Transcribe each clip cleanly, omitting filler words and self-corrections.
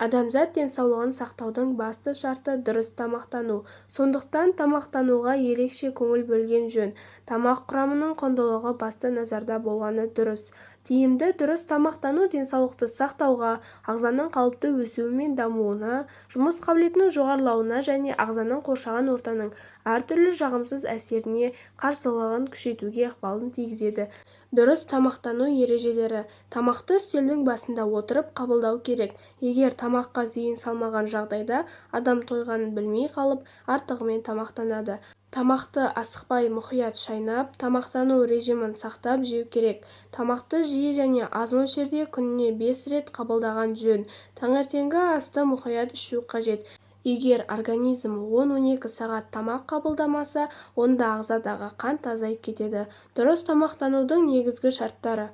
Адамзат денсаулығын сақтаудың басты шарты дұрыс тамақтану. Сондықтан тамақтануға ерекше көңіл бөлген жөн. Тамақ құрамының құндылығы басты назарда болғаны дұрыс. Тиімді дұрыс тамақтану денсаулықты сақтауға, ағзаның қалыпты өсуі мен дамуына, жұмыс қабілетінің жоғарылауына және ағзаның қоршаған ортаның әртүрлі жағымсыз әсеріне қарсылығын күшейтуге ықпалын тигізеді. Дұрыс тамақтану ережелері. Тамақты үстелдің басында отырып қабылдау керек. Егер тамаққа зейін салмаған жағдайда адам тойғанын білмей қалып, артығымен тамақтанады. Тамақты асықпай мұқият шайнап, тамақтану режимін сақтап жеу керек. Тамақты жиі және аз мөлшерде күніне 5 рет қабылдаған жөн. Таңертеңгі асты мұқият ішу қажет. Егер организм 10-12 сағат тамақ қабылдамаса, онда ағзадағы қант азайып кетеді. Дұрыс тамақтанудың негізгі шарттары.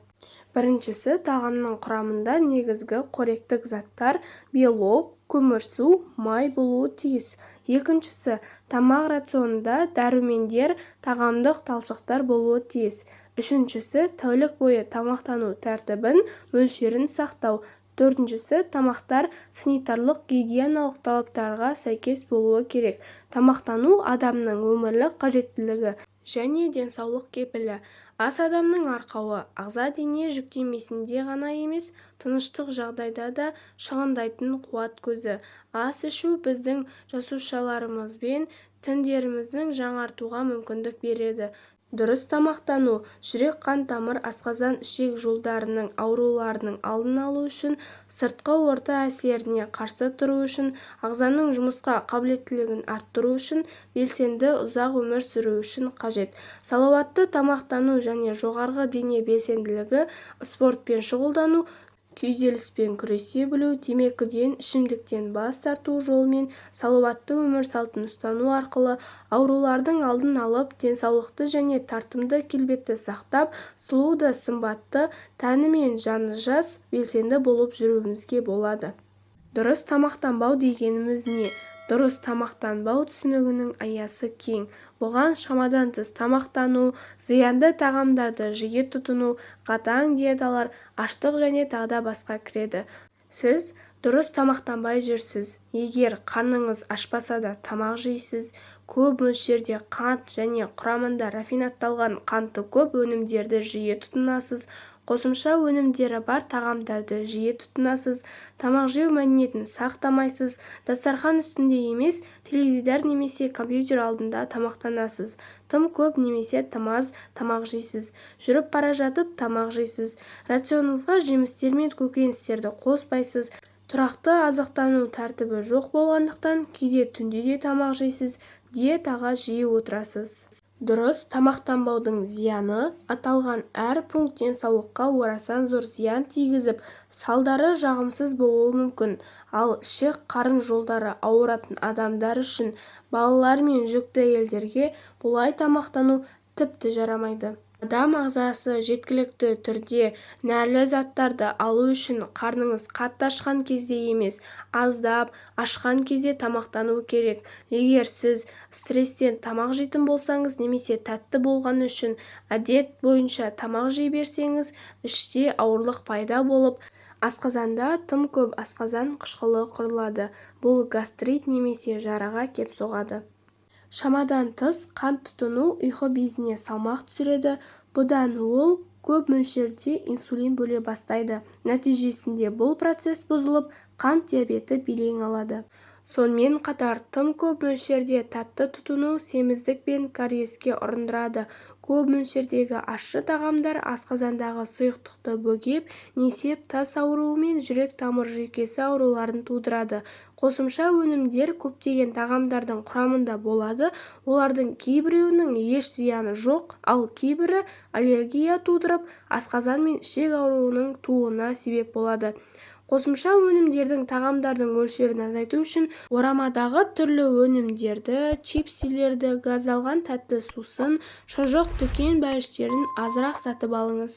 Біріншісі, тағамның құрамында негізгі қоректік заттар белок, көмірсу, май болуы тиіс. Екіншісі, тамақ рационында дәрумендер, тағамдық талшықтар болуы тиіс. Үшіншісі, тәулік бойы тамақтану тәртібін, мөлшерін сақтау. Төртіншісі, тамақтар санитарлық-гигиеналық талаптарға сәйкес болуы керек. Тамақтану адамның өмірлік қажеттілігі және денсаулық кепілі. Ас адамның арқауы, ағза дене жүктемесінде ғана емес, тыныштық жағдайда да шығындайтын қуат көзі. Ас ішу біздің жасушаларымыз бен тіндеріміздің жаңартуға мүмкіндік береді. Дұрыс тамақтану, жүрек-қан тамыр асқазан ішек жолдарының ауруларының алдын алу үшін, сыртқы орта әсеріне қарсы тұру үшін, ағзаның жұмысқа қабілеттілігін арттыру үшін, белсенді ұзақ өмір сүру үшін қажет. Салауатты тамақтану және жоғарғы дене белсенділігі, спортпен шұғылдану, күйзеліспен күресе білу, темекіден, ішімдіктен бас тарту жолымен салауатты өмір салтын ұстану арқылы аурулардың алдын алып, денсаулықты және тартымды келбетті сақтап, сұлу да сымбатты, тәні мен жаны жас, белсенді болып жүруімізге болады. Дұрыс тамақтанбау дегеніміз не? Дұрыс тамақтанбау түсінігінің аясы кең. Бұған шамадан тыс тамақтану, зиянды тағамдарды жиі тұтыну, қатаң диеталар, аштық және тағы басқа кіреді. Сіз дұрыс тамақтанбай жүрсіз. Егер қарныңыз ашпаса да тамақ жейсіз, көп мөлшерде қант және құрамында рафинатталған қанты көп өнімдерді жиі тұтынасыз, қосымша өнімдері бар тағамдарды жиі тұтынасыз, тамақ жеу мәдениетін сақтамайсыз, дастархан үстінде емес, теледидар немесе компьютер алдында тамақтанасыз, тым көп немесе тым аз тамақ жейсіз, жүріп бара жатып тамақ жейсіз, рационыңызға жемістер мен көкөністерді қоспайсыз, тұрақты азықтану тәртібі жоқ болғандықтан кейде түнде де тамақ жейсіз, диетаға жиі отырасыз. Дұрыс тамақтанбаудың зияны. Аталған әр пункт денсаулыққа орасан зор зиян тигізіп, салдары жағымсыз болуы мүмкін. Ал ішек-қарын жолдары ауыратын адамдар үшін, балалар мен жүкті әйелдерге бұлай тамақтану тіпті жарамайды. Адам ағзасы жеткілікті түрде нәрлі заттарды алу үшін қарныңыз қатты ашқан кезде емес, аздап ашқан кезде тамақтану керек. Егер сіз стресстен тамақ жейтін болсаңыз немесе тәтті болғаны үшін әдет бойынша тамақ жей берсеңіз, іште ауырлық пайда болып, асқазанда тым көп асқазан қышқылы құрылады. Бұл гастрит немесе жараға кеп соғады. Шамадан тыс қант тұтыну ұйқы безіне салмақ түсіреді. Бұдан ол көп мөлшерде инсулин бөле бастайды. Нәтижесінде бұл процесс бұзылып, қант диабеті белең алады. Сонымен қатар, тым көп мөлшерде тәтті тұтыну семіздік пен кариеске ұрындырады. Көп мөлшердегі ащы тағамдар асқазандағы сұйықтықты бөгеп, несеп тас ауруы мен жүрек-тамыр жүйкесі ауруларын тудырады. Қосымша өнімдер көптеген тағамдардың құрамында болады. Олардың кейбіреуінің еш зияны жоқ, ал кейбірі аллергия тудырып, асқазан мен ішек ауруының тууына себеп болады. Қосымша өнімдердің тағамдардың мөлшерін азайту үшін орамадағы түрлі өнімдерді, чипсилерді, газдалған тәтті сусын, шұжық, дүкен бәліштерін азырақ сатып алыңыз.